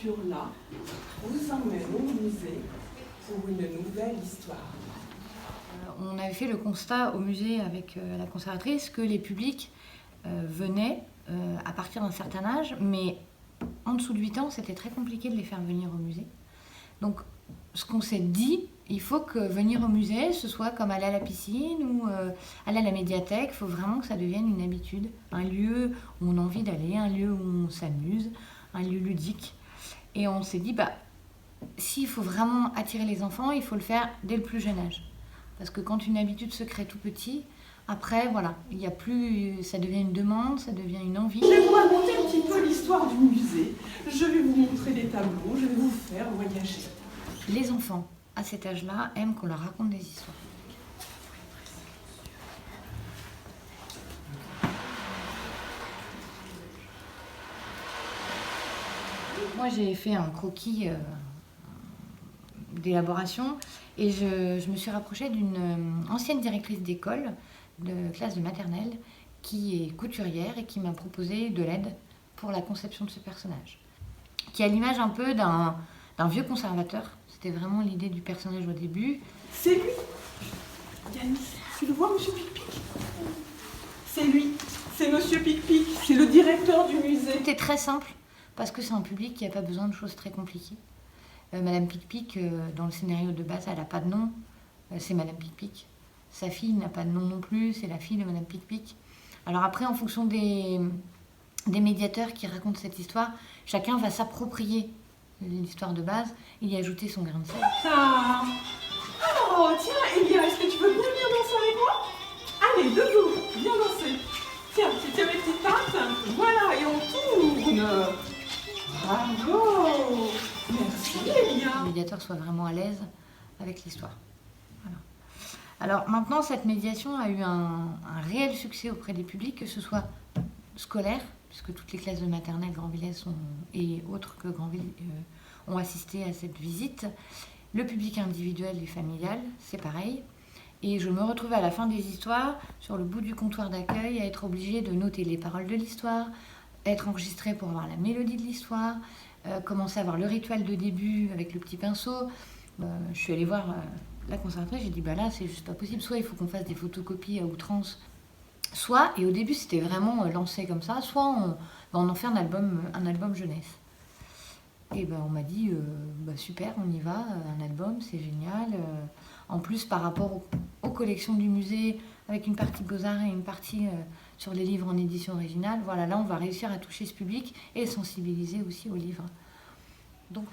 aventure-là vous emmène au musée pour une nouvelle histoire. On avait fait le constat au musée avec la conservatrice que les publics venaient à partir d'un certain âge, mais en dessous de 8 ans, c'était très compliqué de les faire venir au musée. Donc, ce qu'on s'est dit, il faut que venir au musée, ce soit comme aller à la piscine ou aller à la médiathèque. Il faut vraiment que ça devienne une habitude, un lieu où on a envie d'aller, un lieu où on s'amuse, un lieu ludique. Et on s'est dit, s'il faut vraiment attirer les enfants, il faut le faire dès le plus jeune âge. Parce que quand une habitude se crée tout petit, après, voilà, il y a plus, ça devient une demande, ça devient une envie. Je vais vous raconter un petit peu l'histoire du musée. Je vais vous montrer des tableaux, je vais vous faire voyager. Les enfants, à cet âge-là, aiment qu'on leur raconte des histoires. Moi, j'ai fait un croquis d'élaboration et je me suis rapprochée d'une ancienne directrice d'école de classe de maternelle qui est couturière et qui m'a proposé de l'aide pour la conception de ce personnage, qui a l'image un peu d'un vieux conservateur. C'était vraiment l'idée du personnage au début. C'est lui, Yanis. Tu le vois, Monsieur Pic-Pic? C'est lui, c'est Monsieur Pic-Pic, c'est le directeur du musée. C'était très simple parce que c'est un public qui n'a pas besoin de choses très compliquées. Madame Pic-Pic, dans le scénario de base, elle n'a pas de nom, c'est Madame Pic-Pic. Sa fille n'a pas de nom non plus, c'est la fille de Madame Pic-Pic. Alors après, en fonction des médiateurs qui racontent cette histoire, chacun va s'approprier l'histoire de base et y ajouter son grain de sel. Ah. Oh, tiens, Elia, est-ce que tu veux bien venir danser avec moi? Allez, debout, viens danser. Tiens, tu tiens mes petites pattes. Voilà, et on tourne. Bravo. Merci, Elia. Que le médiateur soit vraiment à l'aise avec l'histoire. Voilà. Alors maintenant, cette médiation a eu un réel succès auprès des publics, que ce soit scolaire, puisque toutes les classes de maternelle Grandvillers et autres que Grandville ont assisté à cette visite. Le public individuel et familial, c'est pareil. Et je me retrouvais à la fin des histoires, sur le bout du comptoir d'accueil, à être obligée de noter les paroles de l'histoire, être enregistrée pour avoir la mélodie de l'histoire, commencer à avoir le rituel de début avec le petit pinceau. Je suis allée voir la conservatrice, j'ai dit là c'est juste pas possible, soit il faut qu'on fasse des photocopies à outrance, soit, et au début c'était vraiment lancé comme ça, soit on en fait un album jeunesse. Et on m'a dit super, on y va, un album c'est génial. En plus par rapport aux collections du musée, avec une partie Beaux-Arts et une partie sur les livres en édition originale, voilà, là on va réussir à toucher ce public et sensibiliser aussi aux livres. Donc,